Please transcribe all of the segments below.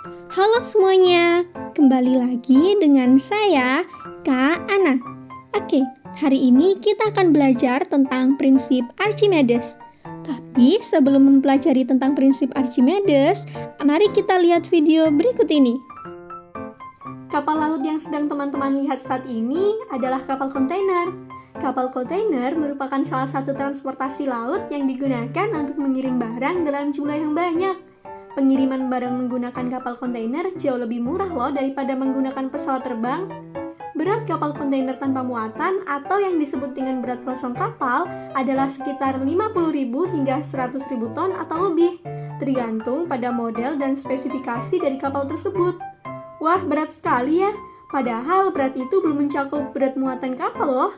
Halo semuanya, kembali lagi dengan saya, Kak Ana. Oke, hari ini kita akan belajar tentang prinsip Archimedes. Tapi sebelum mempelajari tentang prinsip Archimedes, mari kita lihat video berikut ini. Kapal laut yang sedang teman-teman lihat saat ini adalah kapal kontainer. Kapal kontainer merupakan salah satu transportasi laut yang digunakan untuk mengirim barang dalam jumlah yang banyak. Pengiriman barang menggunakan kapal kontainer jauh lebih murah loh daripada menggunakan pesawat terbang. Berat kapal kontainer tanpa muatan atau yang disebut dengan berat kosong kapal adalah sekitar 50.000 hingga 100.000 ton atau lebih, tergantung pada model dan spesifikasi dari kapal tersebut. Wah, berat sekali ya. Padahal berat itu belum mencakup berat muatan kapal loh.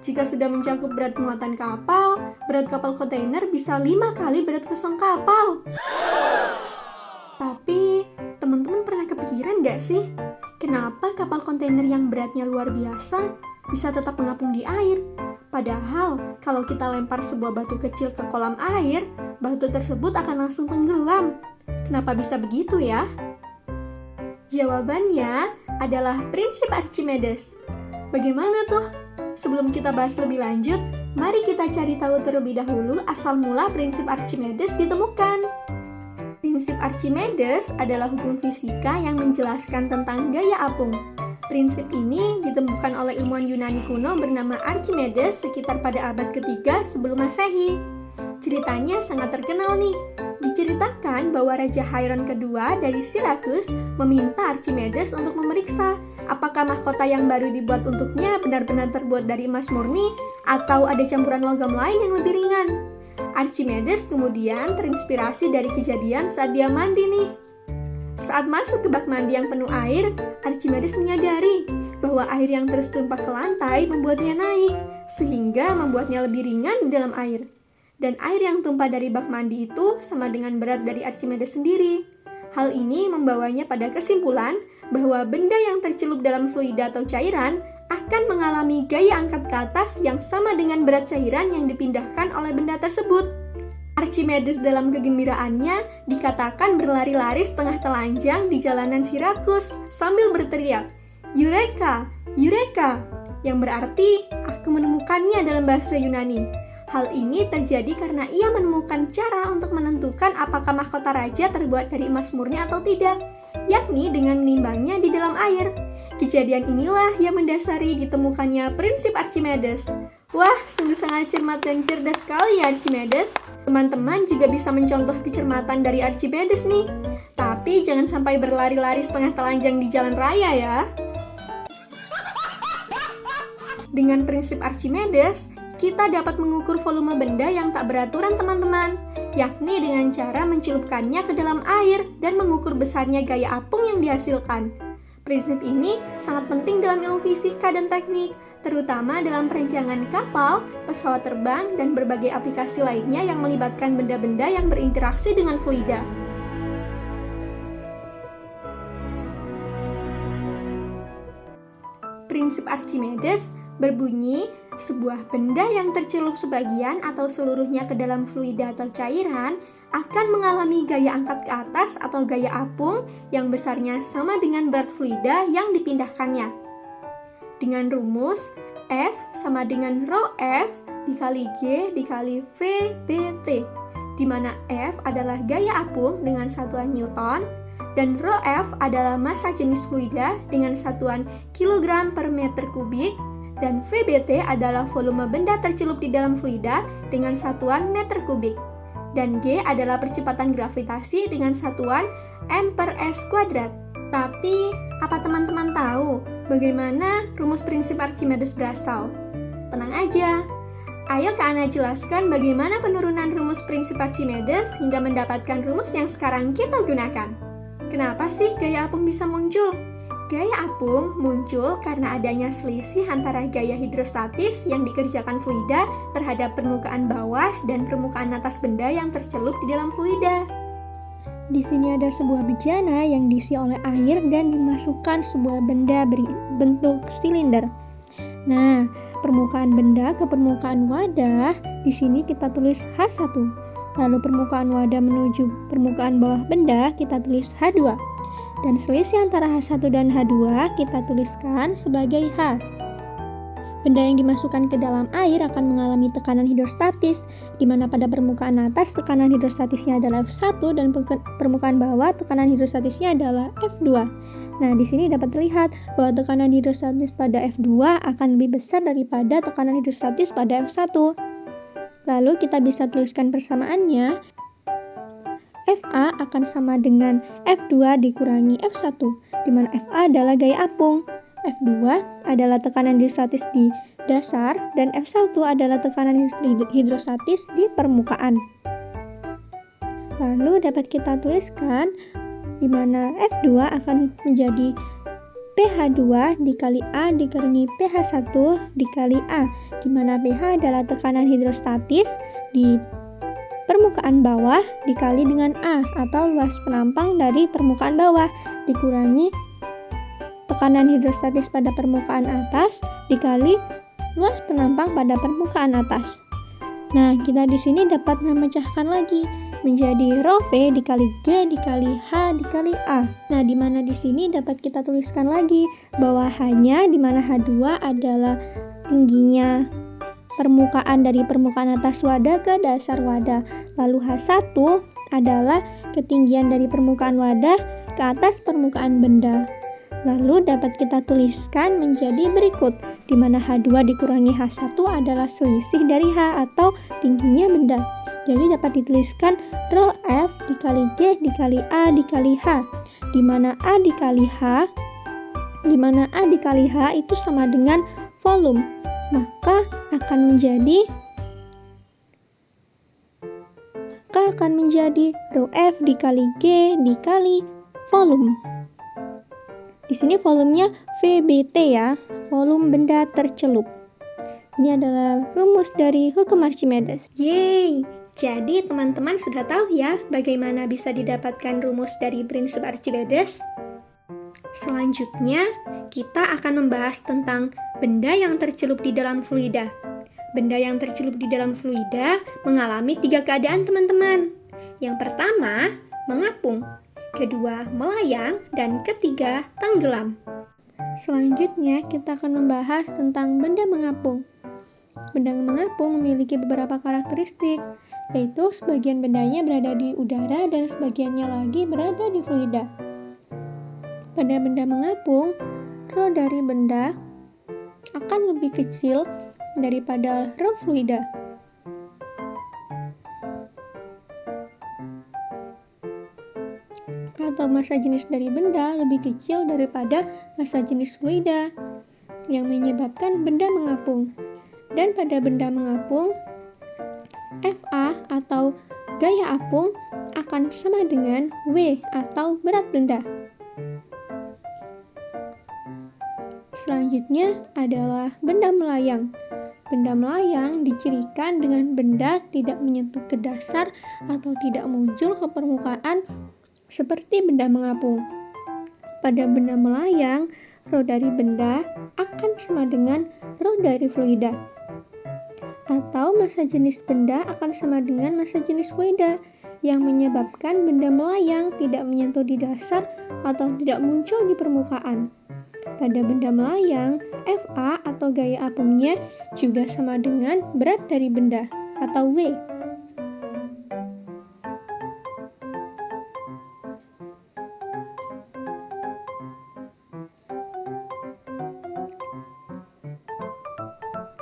Jika sudah mencakup berat muatan kapal, berat kapal kontainer bisa 5 kali berat kosong kapal. Tapi, teman-teman pernah kepikiran gak sih? Kenapa kapal kontainer yang beratnya luar biasa bisa tetap mengapung di air? Padahal, kalau kita lempar sebuah batu kecil ke kolam air, batu tersebut akan langsung tenggelam. Kenapa bisa begitu ya? Jawabannya adalah prinsip Archimedes. Bagaimana tuh? Sebelum kita bahas lebih lanjut, mari kita cari tahu terlebih dahulu asal mula prinsip Archimedes ditemukan. Prinsip Archimedes adalah hukum fisika yang menjelaskan tentang gaya apung. Prinsip ini ditemukan oleh ilmuwan Yunani kuno bernama Archimedes sekitar pada abad ketiga sebelum Masehi. Ceritanya sangat terkenal nih. Diceritakan bahwa Raja Hieron kedua dari Sirakus meminta Archimedes untuk memeriksa apakah mahkota yang baru dibuat untuknya benar-benar terbuat dari emas murni atau ada campuran logam lain yang lebih ringan. Archimedes kemudian terinspirasi dari kejadian saat dia mandi nih. Saat masuk ke bak mandi yang penuh air, Archimedes menyadari bahwa air yang terus tumpah ke lantai membuatnya naik, sehingga membuatnya lebih ringan di dalam air. Dan air yang tumpah dari bak mandi itu sama dengan berat dari Archimedes sendiri. Hal ini membawanya pada kesimpulan bahwa benda yang tercelup dalam fluida atau cairan akan mengalami gaya angkat ke atas yang sama dengan berat cairan yang dipindahkan oleh benda tersebut. Archimedes dalam kegembiraannya dikatakan berlari-lari setengah telanjang di jalanan Sirakus sambil berteriak, "Eureka! Eureka!" yang berarti, "Aku menemukannya" dalam bahasa Yunani. Hal ini terjadi karena ia menemukan cara untuk menentukan apakah mahkota raja terbuat dari emas murni atau tidak, yakni dengan menimbangnya di dalam air. Kejadian inilah yang mendasari ditemukannya prinsip Archimedes. Wah, sungguh sangat cermat dan cerdas sekali ya Archimedes. Teman-teman juga bisa mencontoh kecermatan dari Archimedes nih. Tapi jangan sampai berlari-lari setengah telanjang di jalan raya ya. Dengan prinsip Archimedes, kita dapat mengukur volume benda yang tak beraturan teman-teman, yakni dengan cara mencelupkannya ke dalam air dan mengukur besarnya gaya apung yang dihasilkan. Prinsip ini sangat penting dalam ilmu fisika dan teknik, terutama dalam perencangan kapal, pesawat terbang, dan berbagai aplikasi lainnya yang melibatkan benda-benda yang berinteraksi dengan fluida. Prinsip Archimedes berbunyi, sebuah benda yang tercelup sebagian atau seluruhnya ke dalam fluida atau cairan akan mengalami gaya angkat ke atas atau gaya apung yang besarnya sama dengan berat fluida yang dipindahkannya. Dengan rumus F sama dengan rho F dikali G dikali V BT, di mana F adalah gaya apung dengan satuan Newton dan rho F adalah massa jenis fluida dengan satuan kilogram per meter kubik, dan VBT adalah volume benda tercelup di dalam fluida dengan satuan meter kubik. Dan G adalah percepatan gravitasi dengan satuan M per S kuadrat. Tapi, apa teman-teman tahu bagaimana rumus prinsip Archimedes berasal? Tenang aja. Ayo Kak Ana jelaskan bagaimana penurunan rumus prinsip Archimedes hingga mendapatkan rumus yang sekarang kita gunakan. Kenapa sih gaya apung bisa muncul? Gaya apung muncul karena adanya selisih antara gaya hidrostatis yang dikerjakan fluida terhadap permukaan bawah dan permukaan atas benda yang tercelup di dalam fluida. Di sini ada sebuah bejana yang diisi oleh air dan dimasukkan sebuah benda berbentuk silinder. Nah, permukaan benda ke permukaan wadah, di sini kita tulis H1. Lalu permukaan wadah menuju permukaan bawah benda, kita tulis H2. Dan selisih antara H1 dan H2 kita tuliskan sebagai H. Benda yang dimasukkan ke dalam air akan mengalami tekanan hidrostatis, di mana pada permukaan atas tekanan hidrostatisnya adalah F1 dan permukaan bawah tekanan hidrostatisnya adalah F2. Nah, di sini dapat terlihat bahwa tekanan hidrostatis pada F2 akan lebih besar daripada tekanan hidrostatis pada F1. Lalu kita bisa tuliskan persamaannya. Fa akan sama dengan F2 dikurangi F1, di mana Fa adalah gaya apung, F2 adalah tekanan hidrostatis di dasar, dan F1 adalah tekanan hidrostatis di permukaan. Lalu dapat kita tuliskan di mana F2 akan menjadi pH2 dikali A dikurangi pH1 dikali A, di mana pH adalah tekanan hidrostatis di permukaan bawah dikali dengan A atau luas penampang dari permukaan bawah dikurangi tekanan hidrostatis pada permukaan atas dikali luas penampang pada permukaan atas. Nah, kita di sini dapat memecahkan lagi menjadi rho V dikali G dikali H dikali A. Nah, di mana di sini dapat kita tuliskan lagi bahwa H-nya di mana H2 adalah tingginya permukaan dari permukaan atas wadah ke dasar wadah. Lalu H1 adalah ketinggian dari permukaan wadah ke atas permukaan benda. Lalu dapat kita tuliskan menjadi berikut, di mana H2 dikurangi H1 adalah selisih dari H atau tingginya benda. Jadi dapat dituliskan rho F dikali G dikali A dikali H, di mana A dikali H itu sama dengan volume. Maka akan menjadi rho F dikali G dikali volume. Di sini volumenya VBT ya, volume benda tercelup. Ini adalah rumus dari hukum Archimedes. Yeay! Jadi teman-teman sudah tahu ya bagaimana bisa didapatkan rumus dari prinsip Archimedes? Selanjutnya, kita akan membahas tentang benda yang tercelup di dalam fluida. Benda yang tercelup di dalam fluida mengalami 3 keadaan teman-teman. Yang pertama, mengapung. Kedua, melayang. Dan ketiga, tenggelam. Selanjutnya, kita akan membahas tentang benda mengapung. Benda mengapung memiliki beberapa karakteristik, yaitu sebagian bendanya berada di udara dan sebagiannya lagi berada di fluida. Pada benda mengapung, rho dari benda akan lebih kecil daripada rho fluida. Atau massa jenis dari benda lebih kecil daripada massa jenis fluida, yang menyebabkan benda mengapung. Dan pada benda mengapung, Fa atau gaya apung akan sama dengan W atau berat benda. Selanjutnya adalah benda melayang. Benda melayang dicirikan dengan benda tidak menyentuh ke dasar atau tidak muncul ke permukaan seperti benda mengapung. Pada benda melayang, rho dari benda akan sama dengan rho dari fluida. Atau massa jenis benda akan sama dengan massa jenis fluida, yang menyebabkan benda melayang tidak menyentuh di dasar atau tidak muncul di permukaan. Pada benda melayang, Fa atau gaya apungnya juga sama dengan berat dari benda atau W.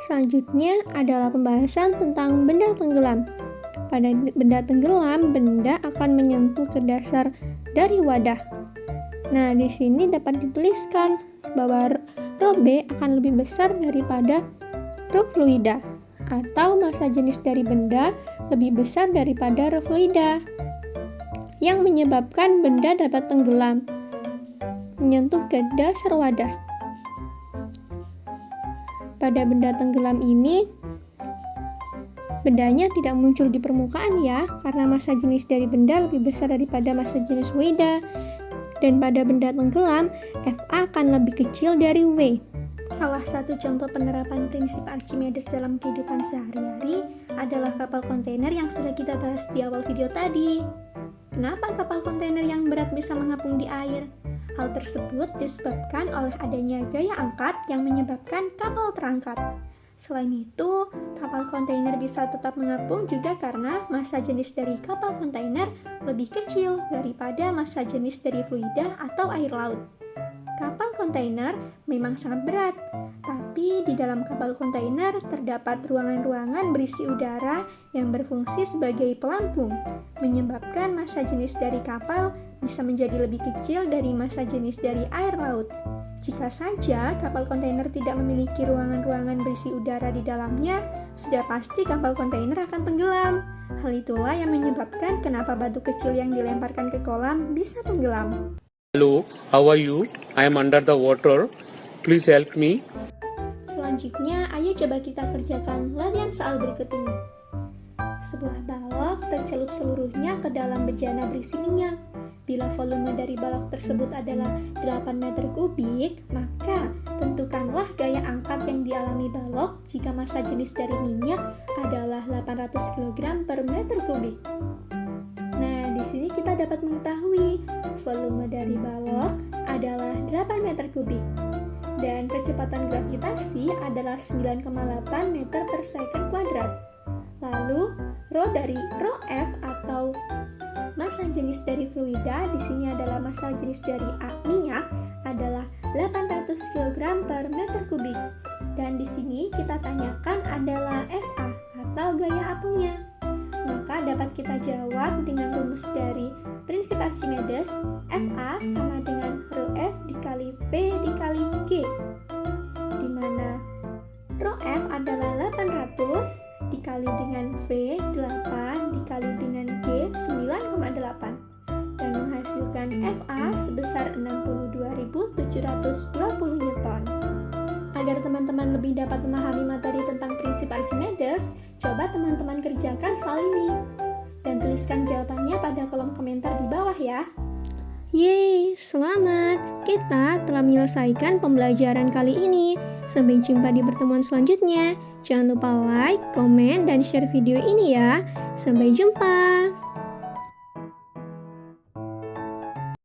Selanjutnya adalah pembahasan tentang benda tenggelam. Pada benda tenggelam, benda akan menyentuh ke dasar dari wadah. Nah, di sini dapat dituliskan bahwa rho B akan lebih besar daripada rho fluida, atau massa jenis dari benda lebih besar daripada rho fluida, yang menyebabkan benda dapat tenggelam menyentuh ke dasar wadah. Pada benda tenggelam ini, bendanya tidak muncul di permukaan ya, karena massa jenis dari benda lebih besar daripada massa jenis fluida. Dan pada benda tenggelam, Fa akan lebih kecil dari W. Salah satu contoh penerapan prinsip Archimedes dalam kehidupan sehari-hari adalah kapal kontainer yang sudah kita bahas di awal video tadi. Kenapa kapal kontainer yang berat bisa mengapung di air? Hal tersebut disebabkan oleh adanya gaya angkat yang menyebabkan kapal terangkat. Selain itu, kapal kontainer bisa tetap mengapung juga karena massa jenis dari kapal kontainer lebih kecil daripada massa jenis dari fluida atau air laut. Kapal kontainer memang sangat berat, tapi di dalam kapal kontainer terdapat ruangan-ruangan berisi udara yang berfungsi sebagai pelampung, menyebabkan massa jenis dari kapal bisa menjadi lebih kecil dari massa jenis dari air laut. Jika saja kapal kontainer tidak memiliki ruangan-ruangan berisi udara di dalamnya, sudah pasti kapal kontainer akan tenggelam. Hal itulah yang menyebabkan kenapa batu kecil yang dilemparkan ke kolam bisa tenggelam. Hello, how are you? I am under the water. Please help me. Selanjutnya, ayo coba kita kerjakan latihan soal berikut ini. Sebuah balok tercelup seluruhnya ke dalam bejana berisi minyak. Bila volume dari balok tersebut adalah 8 meter kubik, maka tentukanlah gaya angkat yang dialami balok jika massa jenis dari minyak adalah 800 kg per meter kubik. Nah, di sini kita dapat mengetahui volume dari balok adalah 8 meter kubik dan kecepatan gravitasi adalah 9,8 meter per second kuadrat. Lalu, rho dari rho F atau massa jenis dari fluida di sini adalah massa jenis dari minyak adalah 800 kg per meter kubik. Dan di sini kita tanyakan adalah FA atau gaya apungnya. Maka dapat kita jawab dengan rumus dari prinsip Archimedes, FA sama dengan rho F dikali V dikali G, di mana rho F adalah 800 dikali dengan V 8 dikali dengan G 9,8 dan menghasilkan FA sebesar 62.720 Newton. Agar teman-teman lebih dapat memahami materi tentang prinsip Archimedes, coba teman-teman kerjakan soal ini dan tuliskan jawabannya pada kolom komentar di bawah ya. Yeay, selamat! Kita telah menyelesaikan pembelajaran kali ini. Sampai jumpa di pertemuan selanjutnya. Jangan lupa like, komen, dan share video ini ya. Sampai jumpa!